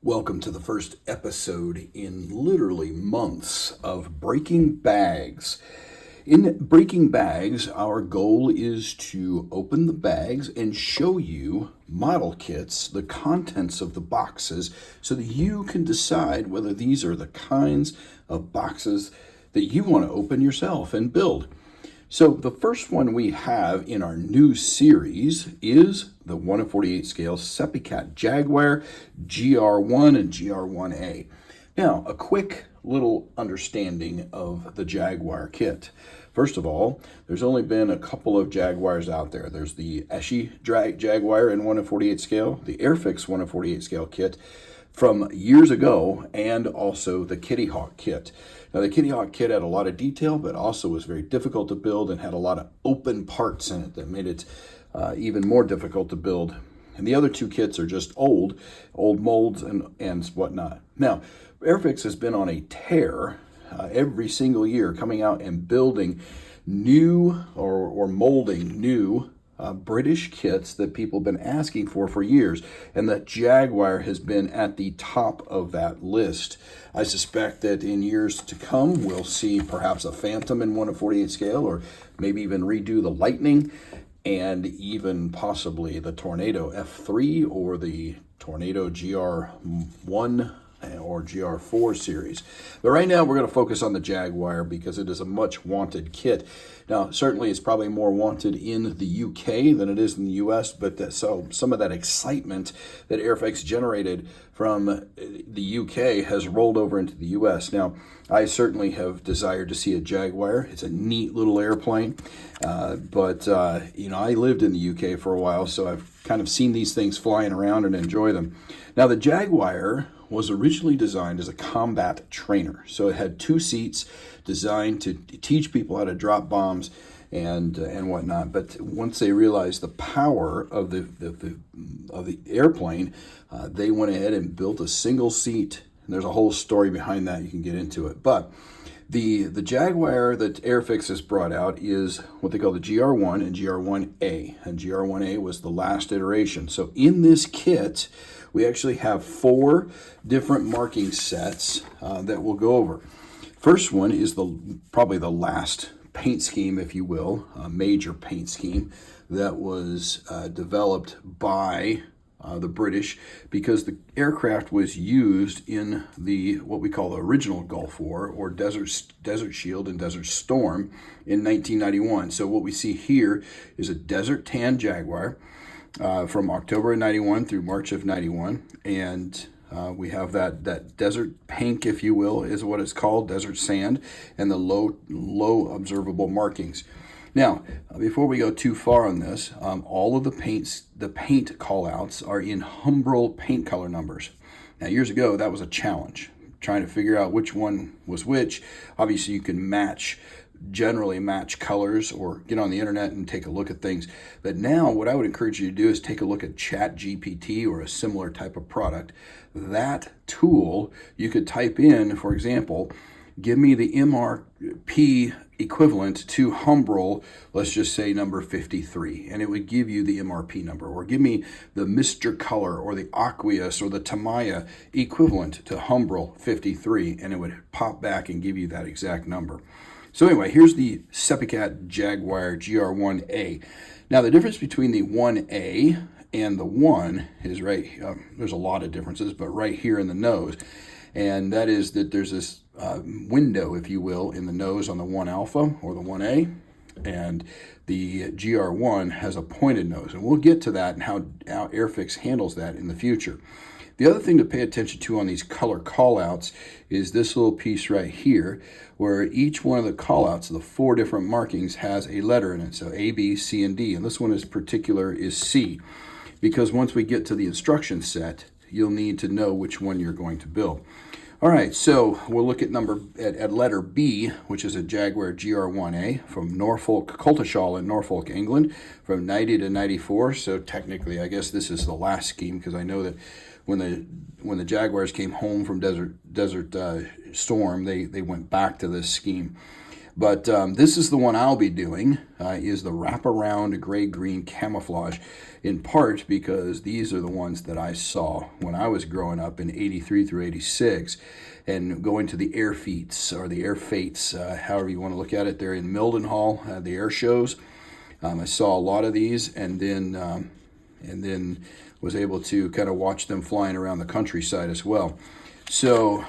Welcome to the first episode in literally months of Breaking Bags. In Breaking Bags, our goal is to open the bags and show you model kits, the contents of the boxes, so that you can decide whether these are the kinds of boxes that you want to open yourself and build. So the first one we have in our new series is the 1/48 scale Airfix Jaguar GR1 and GR1A. Now, a quick little understanding of the Jaguar kit. First of all, there's only been a couple of Jaguars out there. There's the Jaguar in 1/48 scale, the Airfix 1/48 scale kit from years ago, and also the Kitty Hawk kit. Now, the Kitty Hawk kit had a lot of detail, but also was very difficult to build and had a lot of open parts in it that made it even more difficult to build. And the other two kits are just old molds and whatnot. Now, Airfix has been on a tear every single year, coming out and building new or molding new British kits that people have been asking for years, and the Jaguar has been at the top of that list. I suspect that in years to come, we'll see perhaps a Phantom in 1/48 scale, or maybe even redo the Lightning, and even possibly the Tornado F3 or the Tornado GR1 or GR4 series. But right now we're going to focus on the Jaguar because it is a much wanted kit. Now, certainly it's probably more wanted in the UK than it is in the US, but so some of that excitement that Airfix generated from the UK has rolled over into the US. Now, I certainly have desired to see a Jaguar. It's a neat little airplane, but I lived in the UK for a while, so I've kind of seen these things flying around and enjoy them. Now, the Jaguar was originally designed as a combat trainer. So it had two seats designed to teach people how to drop bombs and whatnot. But once they realized the power of the airplane, they went ahead and built a single seat. And there's a whole story behind that. You can get into it. But the Jaguar that Airfix has brought out is what they call the GR1 and GR1A. And GR1A was the last iteration. So in this kit, we actually have 4 different marking sets that we'll go over. First one is probably the last paint scheme, if you will, a major paint scheme that was developed by the British, because the aircraft was used in what we call the original Gulf War, or Desert Shield and Desert Storm in 1991. So what we see here is a desert tan Jaguar from October of 91 through March of 91, and we have that desert pink, if you will, is what it's called, desert sand, and the low observable markings. Now, before we go too far on this, all of the paint call-outs are in Humbrol paint color numbers. Now, years ago, that was a challenge, trying to figure out which one was which. Obviously, you can generally match colors or get on the internet and take a look at things. But now what I would encourage you to do is take a look at ChatGPT or a similar type of product. That tool, you could type in, for example, give me the MRP equivalent to Humbrol, let's just say number 53, and it would give you the MRP number. Or give me the Mr. Color or the Aqueous or the Tamiya equivalent to Humbrol 53, and it would pop back and give you that exact number. So anyway, here's the Airfix Jaguar GR1A. Now, the difference between the 1A and the 1 is there's a lot of differences, but right here in the nose. And that is that there's this window, if you will, in the nose on the 1 Alpha or the 1A. And the GR1 has a pointed nose. And we'll get to that and how Airfix handles that in the future. The other thing to pay attention to on these color callouts is this little piece right here, where each one of the callouts, the 4 different markings, has a letter in it. So A, B, C, and D. And this one in particular is C, because once we get to the instruction set, you'll need to know which one you're going to build. All right, so we'll look at letter B, which is a Jaguar GR1A from Norfolk, Coltishall in Norfolk, England, from 90 to 94. So technically, I guess this is the last scheme, because I know that when the Jaguars came home from Desert Storm, they went back to this scheme. But this is the one I'll be doing, is the wraparound gray-green camouflage, in part because these are the ones that I saw when I was growing up in 83 through 86 and going to the Airfeats or the Airfates, however you want to look at it. They're in Mildenhall, the air shows. I saw a lot of these, and then was able to kind of watch them flying around the countryside as well. So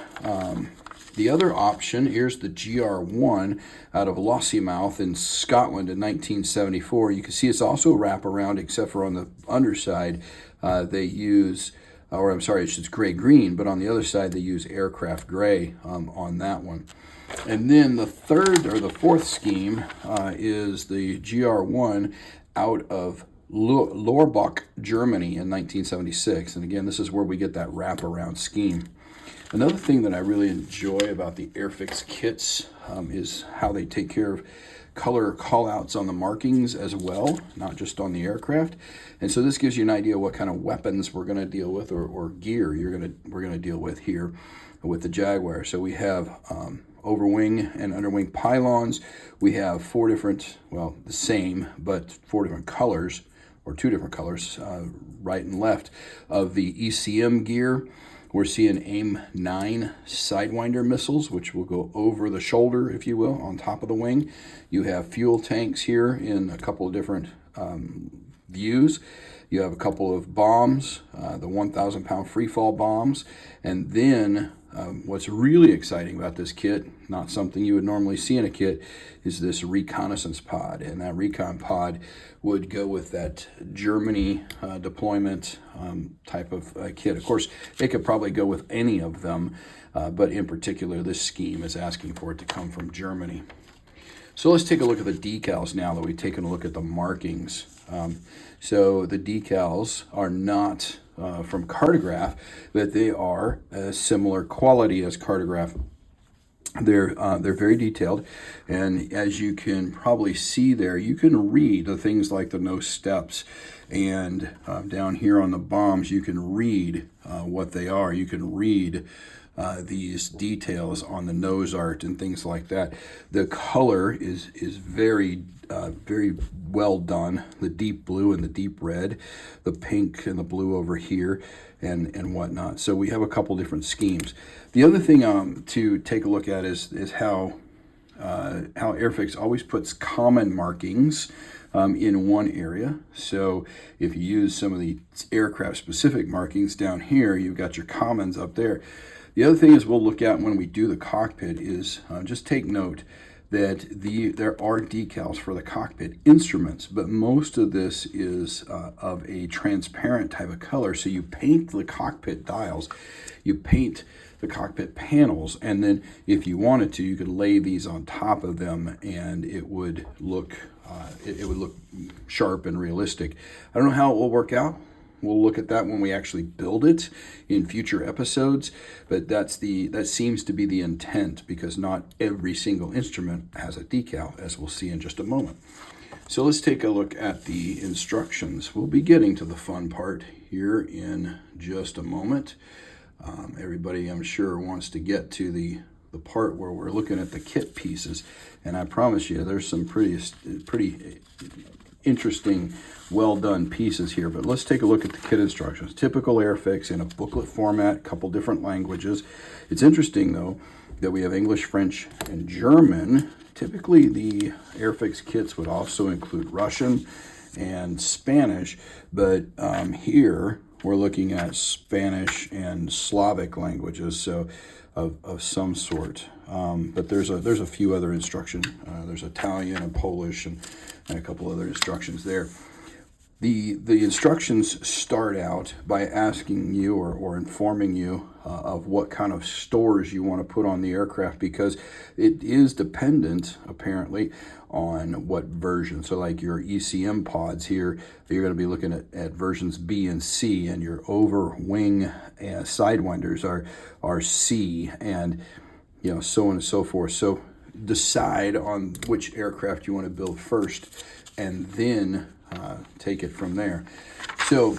the other option, here's the GR1 out of Lossiemouth in Scotland in 1974. You can see it's also wraparound, except for on the underside they use, or I'm sorry, it's gray-green, but on the other side they use aircraft gray on that one. And then the third or the fourth scheme is the GR1 out of Lorbach, Germany in 1976. And again, this is where we get that wraparound scheme. Another thing that I really enjoy about the Airfix kits is how they take care of color callouts on the markings as well, not just on the aircraft. And so this gives you an idea what kind of weapons we're going to deal with, or gear we're going to deal with here with the Jaguar. So we have overwing and underwing pylons. We have four different, well, the same, but four different colors, or two different colors, right and left, of the ECM gear. We're seeing AIM-9 Sidewinder missiles, which will go over the shoulder, if you will, on top of the wing. You have fuel tanks here in a couple of different views. You have a couple of bombs, the 1,000-pound freefall bombs. And then what's really exciting about this kit, not something you would normally see in a kit, is this reconnaissance pod. And that recon pod would go with that Germany deployment type of kit. Of course, it could probably go with any of them, but in particular, this scheme is asking for it to come from Germany. So let's take a look at the decals now that we've taken a look at the markings. So the decals are not from Cartograph, but they are a similar quality as Cartograph. They're very detailed, and as you can probably see there, you can read the things like the nose steps, and down here on the bombs, you can read what they are. You can read these details on the nose art and things like that. The color is very very well done. The deep blue and the deep red, the pink and the blue over here, and whatnot. So we have a couple different schemes. The other thing to take a look at is how Airfix always puts common markings in one area. So if you use some of the aircraft specific markings down here, you've got your commons up there. The other thing is we'll look at when we do the cockpit is just take note that there are decals for the cockpit instruments, but most of this is of a transparent type of color. So you paint the cockpit dials, you paint the cockpit panels, and then if you wanted to, you could lay these on top of them, and it would look sharp and realistic. I don't know how it will work out. We'll look at that when we actually build it in future episodes, but that seems to be the intent, because not every single instrument has a decal, as we'll see in just a moment. So let's take a look at the instructions. We'll be getting to the fun part here in just a moment. Everybody, I'm sure, wants to get to the part where we're looking at the kit pieces, and I promise you there's some pretty interesting, well done pieces here. But let's take a look at the kit instructions. Typical Airfix in a booklet format, a couple different languages. It's interesting though that we have English, French, and German. Typically the Airfix kits would also include Russian and Spanish, but here we're looking at Spanish and Slavic languages, so of some sort. But there's a few other instructions. There's Italian and Polish and a couple other instructions there. The instructions start out by asking you or informing you of what kind of stores you want to put on the aircraft, because it is dependent, apparently, on what version. So like your ECM pods here, you're going to be looking at versions B and C, and your over-wing sidewinders are C, and so on and so forth. So decide on which aircraft you want to build first, and then take it from there. So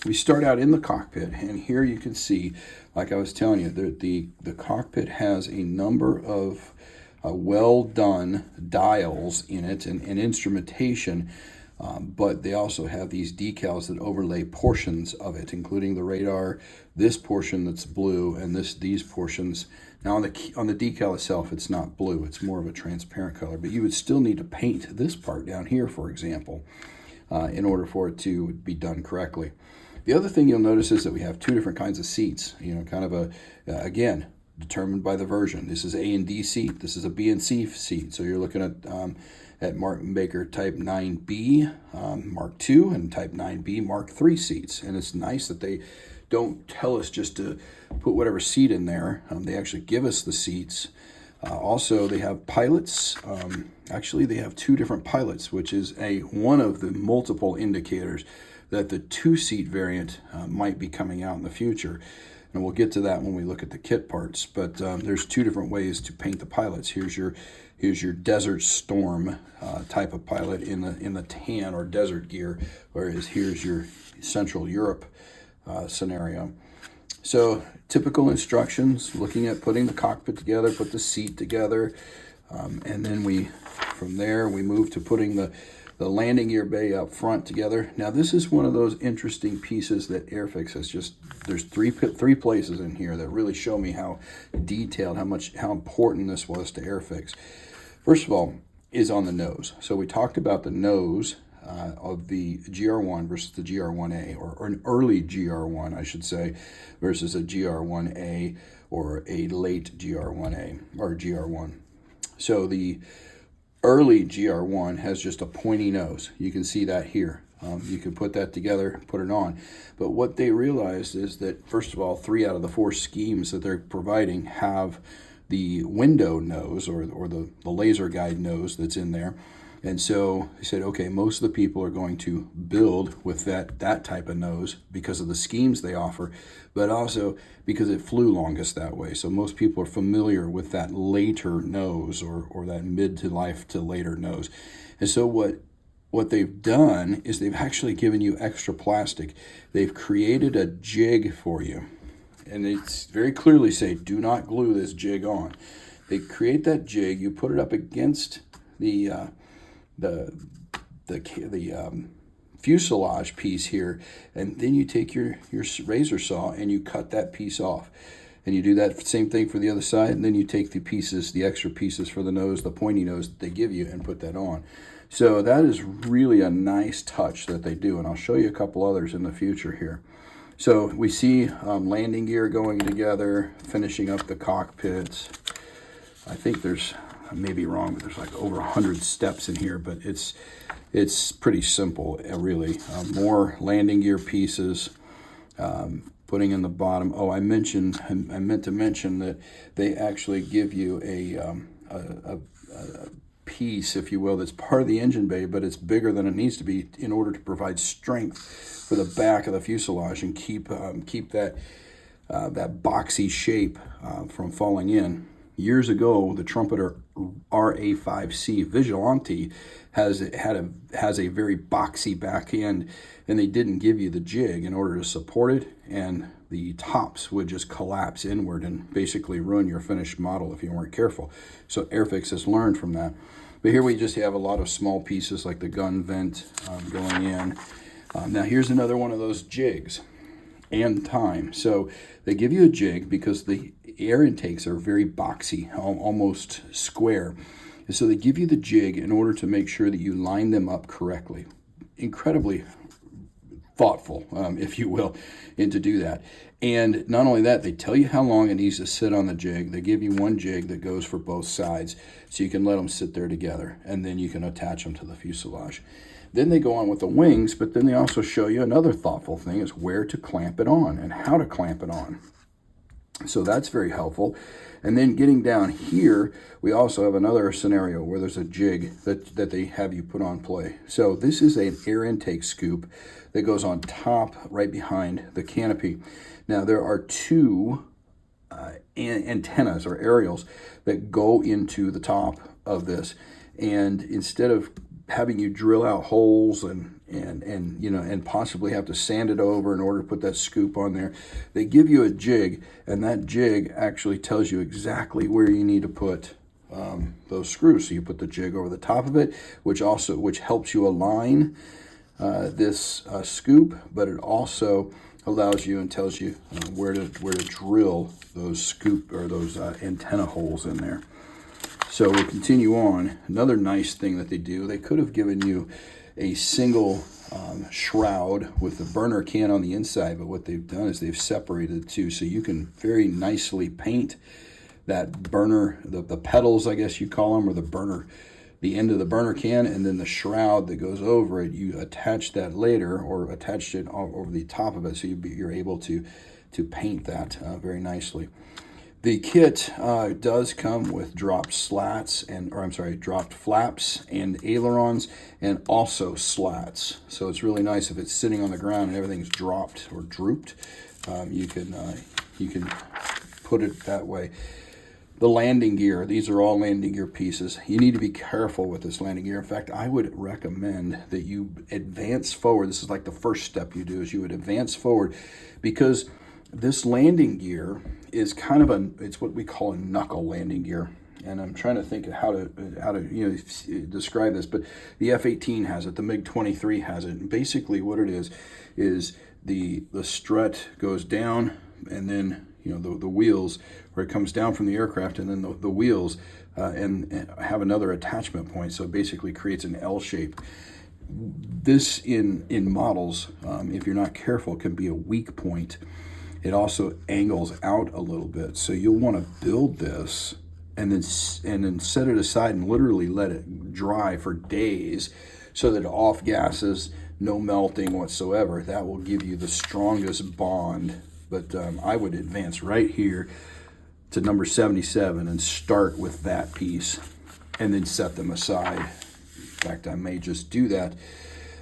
we start out in the cockpit, and here you can see, like I was telling you, the cockpit has a number of well done dials in it and instrumentation. But they also have these decals that overlay portions of it, including the radar, this portion that's blue, and these portions. Now on the decal itself, it's not blue; it's more of a transparent color. But you would still need to paint this part down here, for example, in order for it to be done correctly. The other thing you'll notice is that we have two different kinds of seats. You know, kind of again, determined by the version. This is A and D seat. This is a B and C seat. So you're looking at Martin Baker Type 9B Mark II and Type 9B Mark III seats. And it's nice that they don't tell us just to put whatever seat in there. They actually give us the seats. Also, they have pilots. Actually, they have two different pilots, which is one of the multiple indicators that the two-seat variant might be coming out in the future. And we'll get to that when we look at the kit parts. But there's two different ways to paint the pilots. Here's your Desert Storm type of pilot in the tan or desert gear, whereas here's your Central Europe scenario. So typical instructions, looking at putting the cockpit together, put the seat together, and then from there we move to putting the landing gear bay up front together. Now this is one of those interesting pieces that Airfix has there's three places in here that really show me how detailed, how important this was to Airfix. First of all, is on the nose. So we talked about the nose of the GR1 versus the GR1A, or an early GR1, I should say, versus a GR1A or a late GR1A or GR1. So the early GR1 has just a pointy nose. You can see that here. You can put that together, put it on. But what they realized is that, first of all, 3 out of the 4 schemes that they're providing have the window nose or the laser guide nose that's in there. And so they said, okay, most of the people are going to build with that type of nose because of the schemes they offer, but also because it flew longest that way. So most people are familiar with that later nose or that mid to life to later nose. And so what they've done is they've actually given you extra plastic. They've created a jig for you. And it's very clearly say, do not glue this jig on. They create that jig, you put it up against the fuselage piece here, and then you take your razor saw and you cut that piece off. And you do that same thing for the other side, and then you take the extra pieces for the nose, the pointy nose that they give you, and put that on. So that is really a nice touch that they do, and I'll show you a couple others in the future here. So we see landing gear going together, finishing up the cockpits. I think I may be wrong, but there's like over 100 steps in here, but it's pretty simple, really. More landing gear pieces, putting in the bottom. Oh, I meant to mention that they actually give you a piece, if you will, that's part of the engine bay, but it's bigger than it needs to be in order to provide strength for the back of the fuselage and keep that boxy shape from falling in. Years ago, the Trumpeter RA5C Vigilante has a very boxy back end, and they didn't give you the jig in order to support it, and the tops would just collapse inward and basically ruin your finished model if you weren't careful. So Airfix has learned from that. But here we just have a lot of small pieces like the gun vent going in. Now here's another one of those jigs and time. So they give you a jig because the air intakes are very boxy, almost square. And so they give you the jig in order to make sure that you line them up correctly. Incredibly thoughtful, if you will, and to do that. And not only that, they tell you how long it needs to sit on the jig. They give you one jig that goes for both sides, so you can let them sit there together, and then you can attach them to the fuselage. Then they go on with the wings, but then they also show you another thoughtful thing is where to clamp it on and how to clamp it on. So that's very helpful. And then getting down here, we also have another scenario where there's a jig that they have you put on play. So this is an air intake scoop that goes on top right behind the canopy. Now there are 2 antennas or aerials that go into the top of this. And instead of having you drill out holes and possibly have to sand it over in order to put that scoop on there, they give you a jig, and that jig actually tells you exactly where you need to put those screws. So you put the jig over the top of it, which helps you align this scoop, but it also allows you and tells you where to drill those scoop or those antenna holes in there. So we'll continue on. Another nice thing that they do, they could have given you a single shroud with the burner can on the inside, but what they've done is they've separated the two, so you can very nicely paint that burner, the pedals, I guess you call them, or the end of the burner can, and then the shroud that goes over it, you attach that later, or attached it over the top of it, so you're able to paint that very nicely. The kit does come with dropped flaps and ailerons, and also slats. So it's really nice if it's sitting on the ground and everything's dropped or drooped. You can put it that way. The landing gear, these are all landing gear pieces. You need to be careful with this landing gear. In fact, I would recommend that you advance forward. This is like the first step you do, is you would advance forward, because this landing gear is kind of it's what we call a knuckle landing gear. And I'm trying to think of how to describe this, but the F-18 has it, the MiG-23 has it. And basically what it is the strut goes down, and then the wheels, where it comes down from the aircraft, and then the wheels and have another attachment point, so it basically creates an L shape. This in models, if you're not careful, can be a weak point. It also angles out a little bit, so you'll want to build this and then set it aside and literally let it dry for days, so that off gases, no melting whatsoever. That will give you the strongest bond. But I would advance right here to number 77 and start with that piece, and then set them aside. In fact, I may just do that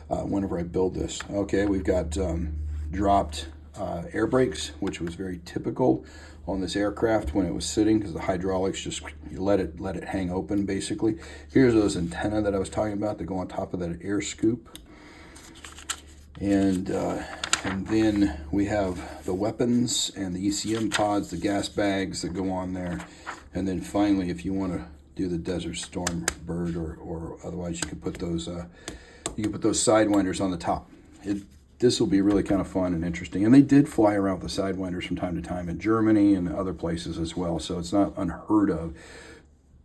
whenever I build this. Okay, we've got dropped air brakes, which was very typical on this aircraft when it was sitting, because the hydraulics just let it hang open basically. Here's those antennae that I was talking about that go on top of that air scoop. And then we have the weapons and the ECM pods, the gas bags that go on there. And then finally, if you want to do the Desert Storm bird, or otherwise, you could put those sidewinders on the top. This will be really kind of fun and interesting. And they did fly around with the sidewinders from time to time in Germany and other places as well. So it's not unheard of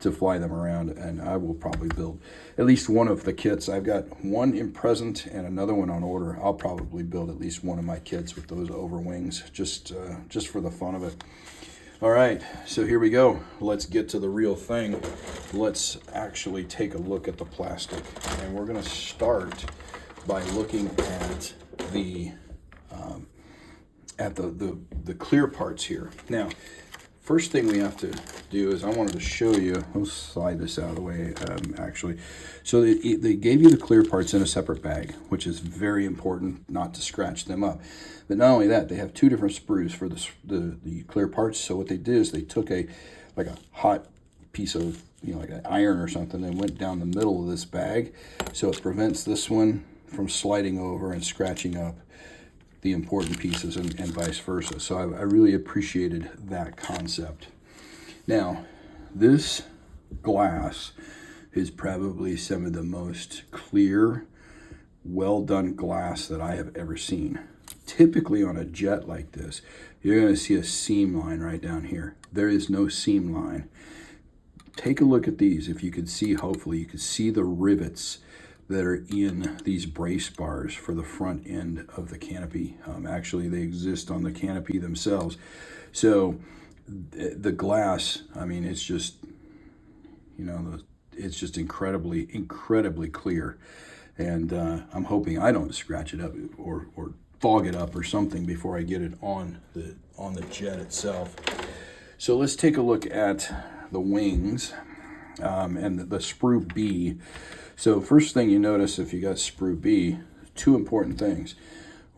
to fly them around, and I will probably build at least one of the kits. I've got one in present and another one on order. I'll probably build at least one of my kits with those over wings, just for the fun of it. All right, so here we go. Let's get to the real thing. Let's actually take a look at the plastic, and we're going to start by looking at the clear parts here. Now, first thing we have to do is, I wanted to show you, I'll slide this out of the way actually. So they gave you the clear parts in a separate bag, which is very important not to scratch them up. But not only that, they have two different sprues for the clear parts. So what they did is they took a hot piece of, like an iron or something, and went down the middle of this bag, so it prevents this one from sliding over and scratching up the important pieces, and vice versa. So I really appreciated that concept. Now, this glass is probably some of the most clear, well done glass that I have ever seen. Typically on a jet like this, you're going to see a seam line right down here. There is no seam line. Take a look at these. If you could see, hopefully you could see the rivets that are in these brace bars for the front end of the canopy. Actually, they exist on the canopy themselves. So the glass, I mean, it's just, it's just incredibly clear. And I'm hoping I don't scratch it up or fog it up or something before I get it on the jet itself. So let's take a look at the wings and the sprue B. So first thing you notice if you got sprue B, two important things.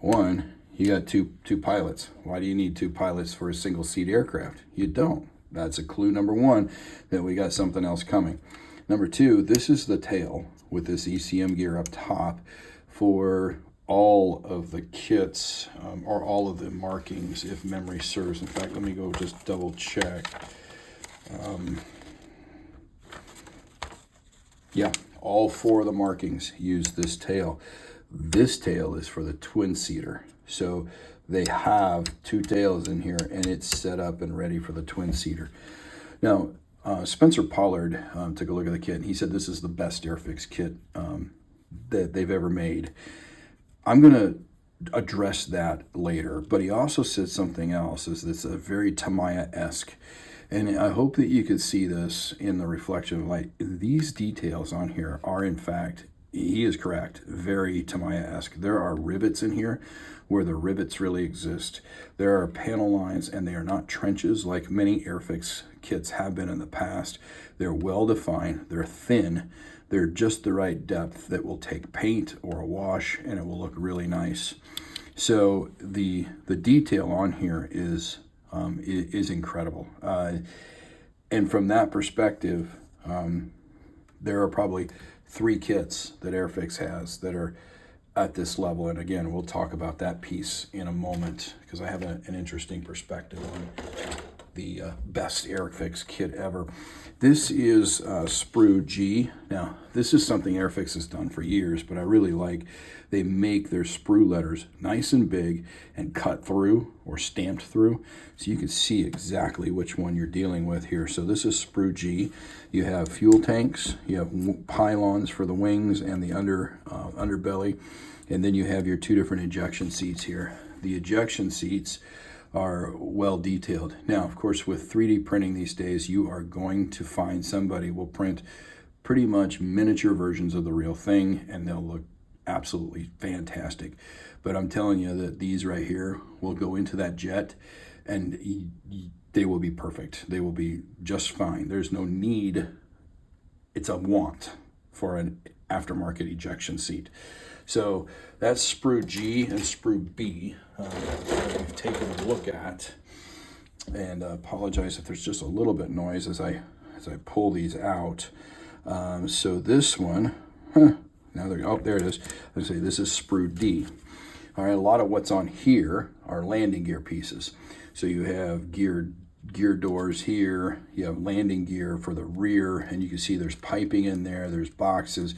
One, you got two pilots. Why do you need two pilots for a single seat aircraft? You don't. That's a clue number one that we got something else coming. Number two, this is the tail with this ECM gear up top for all of the kits, or all of the markings, if memory serves. In fact, let me go just double check. Yeah, all 4 of the markings use this tail. This tail is for the twin-seater. So they have 2 tails in here, and it's set up and ready for the twin-seater. Now, Spencer Pollard took a look at the kit, and he said this is the best Airfix kit that they've ever made. I'm going to address that later, but he also said something else, is this a very Tamiya-esque. And I hope that you could see this in the reflection of light. These details on here are, in fact, he is correct, very Tamiya-esque. There are rivets in here where the rivets really exist. There are panel lines, and they are not trenches like many Airfix kits have been in the past. They're well-defined, they're thin, they're just the right depth that will take paint or a wash, and it will look really nice. So the detail on here is incredible. And from that perspective, there are probably 3 kits that Airfix has that are at this level. And again, we'll talk about that piece in a moment because I have an interesting perspective on the best Airfix kit ever. This is Sprue G. Now, this is something Airfix has done for years, but I really like. They make their sprue letters nice and big and cut through or stamped through, so you can see exactly which one you're dealing with here. So this is Sprue G. You have fuel tanks, you have pylons for the wings and the underbelly, and then you have your 2 different ejection seats here. The ejection seats are well detailed. Now, of course, with 3D printing these days, you are going to find somebody will print pretty much miniature versions of the real thing, and they'll look absolutely fantastic. But I'm telling you that these right here will go into that jet, and they will be perfect. They will be just fine. There's no need, it's a want for an aftermarket ejection seat. So that's Sprue G and Sprue B that we've taken a look at. And apologize if there's just a little bit noise as I pull these out. So this one, now there it is. Let's say this is Sprue D. All right, a lot of what's on here are landing gear pieces. So you have gear doors here, you have landing gear for the rear, and you can see there's piping in there, there's boxes.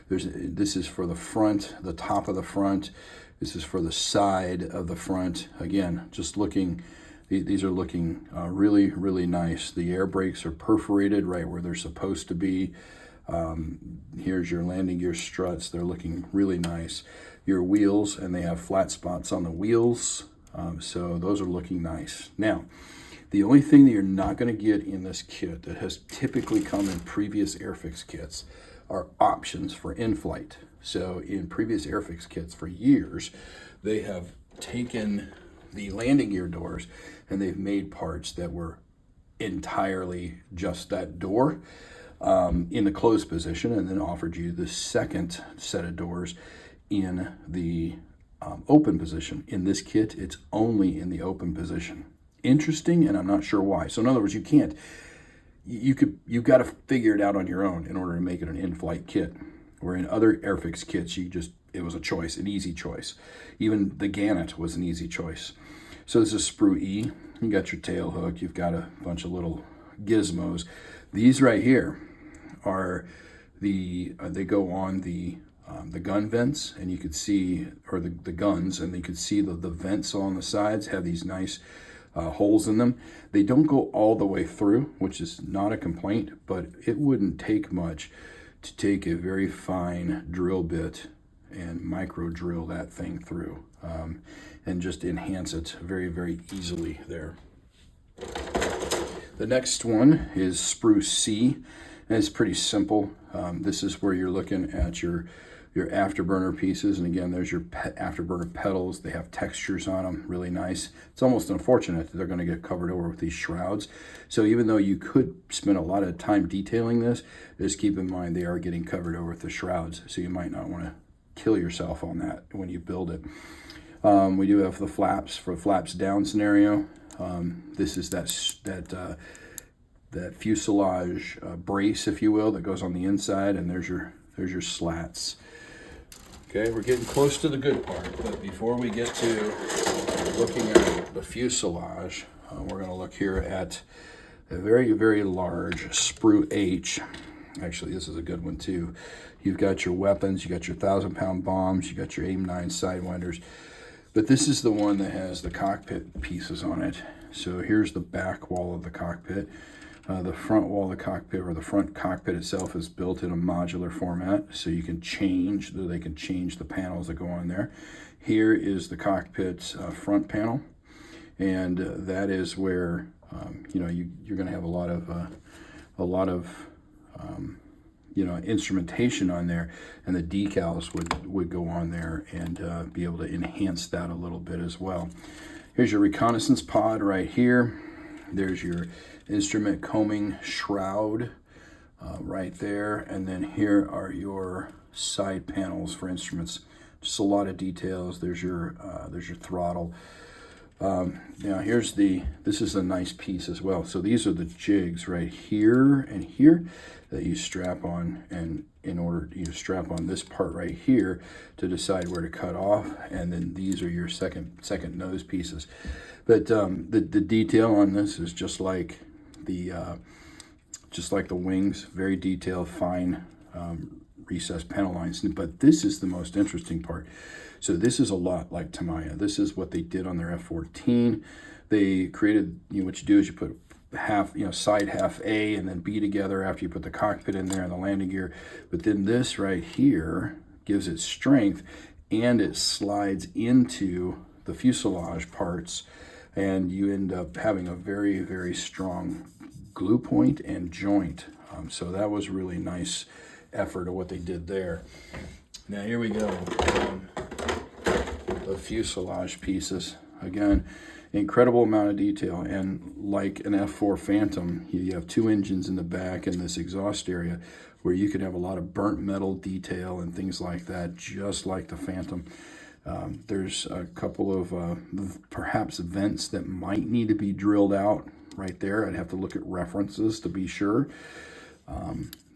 This is for the front, the top of the front. This is for the side of the front. Again, just looking, these are looking really, really nice. The air brakes are perforated right where they're supposed to be. Here's your landing gear struts. They're looking really nice. Your wheels, and they have flat spots on the wheels. So those are looking nice. Now, the only thing that you're not going to get in this kit that has typically come in previous Airfix kits are options for in-flight. So in previous Airfix kits for years, they have taken the landing gear doors and they've made parts that were entirely just that door in the closed position, and then offered you the second set of doors in the open position. In this kit, it's only in the open position. Interesting, and I'm not sure why. So in other words, you've got to figure it out on your own in order to make it an in-flight kit. Where in other Airfix kits, it was a choice, an easy choice. Even the Gannett was an easy choice. So this is Sprue E. You got your tail hook. You've got a bunch of little gizmos. These right here are they go on the gun vents, and you could see, or the guns, and you could see the vents on the sides have these nice holes in them. They don't go all the way through, which is not a complaint, but it wouldn't take much to take a very fine drill bit and micro drill that thing through and just enhance it very, very easily there. The next one is Sprue C, and it's pretty simple. This is where you're looking at your afterburner pieces, and again, there's your afterburner pedals. They have textures on them, really nice. It's almost unfortunate that they're going to get covered over with these shrouds. So even though you could spend a lot of time detailing this, just keep in mind they are getting covered over with the shrouds, so you might not want to kill yourself on that when you build it. We do have the flaps for flaps down scenario. This is that fuselage brace, if you will, that goes on the inside, and there's your slats. Okay, we're getting close to the good part, but before we get to looking at the fuselage, we're going to look here at a very, very large Sprue H. Actually, this is a good one too. You've got your weapons, you got your 1,000-pound bombs, you got your AIM-9 sidewinders. But this is the one that has the cockpit pieces on it. So here's the back wall of the cockpit. The front wall of the cockpit, or the front cockpit itself, is built in a modular format, so you can change, they can change the panels that go on there. Here is the cockpit's front panel, and that is where you're going to have a lot of instrumentation on there, and the decals would go on there and be able to enhance that a little bit as well. Here's your reconnaissance pod right here. There's your instrument combing shroud right there, and then here are your side panels for instruments. Just a lot of details. There's your throttle. Now this is a nice piece as well. So these are the jigs right here and here that you strap on, and in order you strap on this part right here to decide where to cut off, and then these are your second nose pieces. But the detail on this is just like the wings, very detailed, fine recessed panel lines. But this is the most interesting part. So this is a lot like Tamiya. This is what they did on their F-14. They created, what you do is you put half, side half A and then B together after you put the cockpit in there and the landing gear. But then this right here gives it strength, and it slides into the fuselage parts, and you end up having a very, very strong glue point and joint. So that was really nice effort of what they did there. Now here we go. The fuselage pieces. Again, incredible amount of detail, and like an F4 Phantom, you have two engines in the back and this exhaust area where you could have a lot of burnt metal detail and things like that, just like the Phantom. There's a couple of perhaps vents that might need to be drilled out right there. I'd have to look at references to be sure.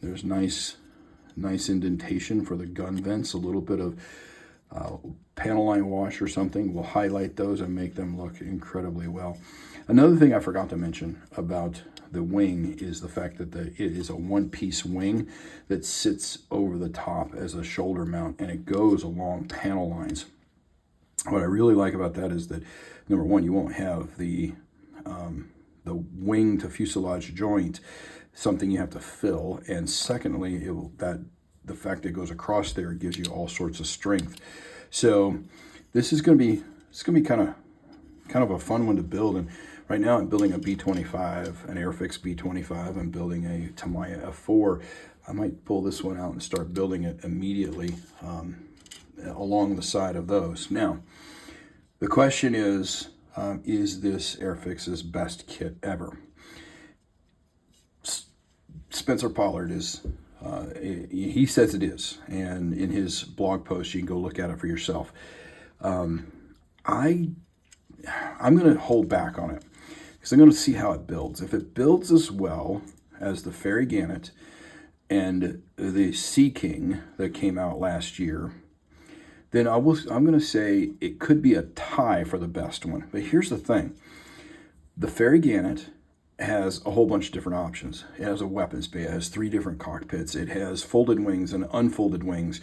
There's nice indentation for the gun vents. A little bit of panel line wash or something will highlight those and make them look incredibly well. Another thing I forgot to mention about the wing is the fact that it is a one-piece wing that sits over the top as a shoulder mount, and it goes along panel lines. What I really like about that is that, number one, you won't have the wing to fuselage joint, something you have to fill, and secondly, the fact that it goes across there gives you all sorts of strength. So this is going to be kind of a fun one to build. And right now I'm building a B-25, an Airfix B-25. I'm building a Tamiya F4. I might pull this one out and start building it immediately along the side of those. Now, the question is this Airfix's best kit ever? Spencer Pollard is... he says it is, and in his blog post you can go look at it for yourself. I'm going to hold back on it because I'm going to see how it builds. If it builds as well as the Ferry Gannet and the Sea King that came out last year, then I'm going to say it could be a tie for the best one. But here's the thing: the Ferry Gannet has a whole bunch of different options. It has a weapons bay. It has 3 different cockpits. It has folded wings and unfolded wings.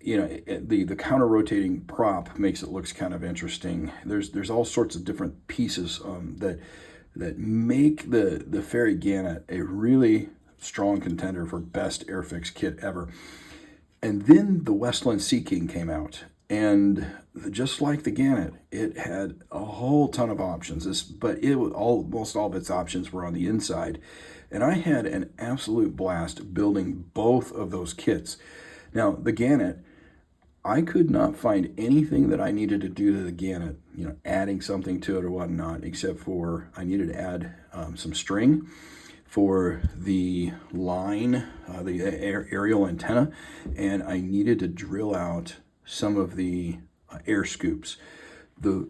The counter-rotating prop makes it looks kind of interesting. There's all sorts of different pieces that make the Ferry Gannet a really strong contender for best Airfix kit ever. And then the Westland Sea King came out, and just like the Gannet, it had a whole ton of options. But almost all of its options were on the inside, and I had an absolute blast building both of those kits. Now, the Gannet, I could not find anything that I needed to do to the Gannet, adding something to it or whatnot, except for I needed to add some string for the line, the aerial antenna, and I needed to drill out some of the air scoops. The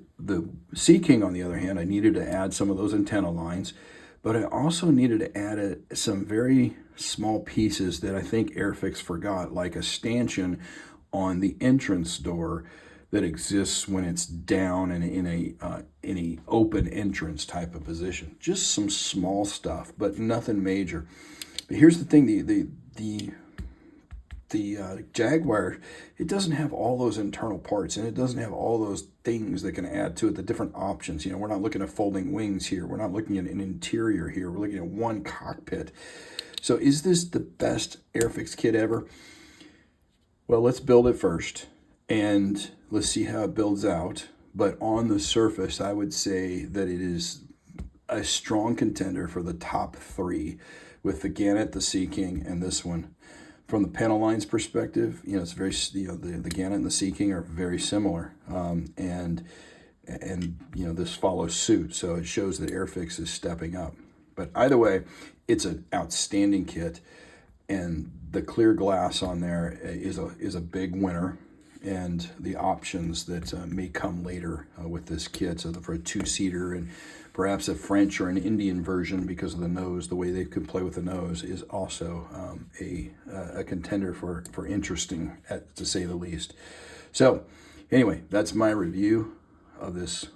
Sea King, on the other hand, I needed to add some of those antenna lines, but I also needed to add some very small pieces that I think Airfix forgot, like a stanchion on the entrance door that exists when it's down and in a open entrance type of position. Just some small stuff, but nothing major. But here's the thing: Jaguar, it doesn't have all those internal parts, and it doesn't have all those things that can add to it, the different options. You know, we're not looking at folding wings here. We're not looking at an interior here. We're looking at one cockpit. So is this the best Airfix kit ever? Well, let's build it first, and let's see how it builds out. But on the surface, I would say that it is a strong contender for the top three, with the Gannet, the Sea King, and this one. From the panel lines perspective, you know, it's very, you know, the Gannet and the Sea King are very similar, and you know, this follows suit, so it shows that Airfix is stepping up. But either way, it's an outstanding kit, and the clear glass on there is a big winner. And the options that may come later with this kit, so for a two-seater and perhaps a French or an Indian version, because of the nose, the way they could play with the nose, is also a contender for interesting, to say the least. So anyway, that's my review of this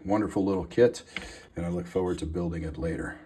wonderful little kit, and I look forward to building it later.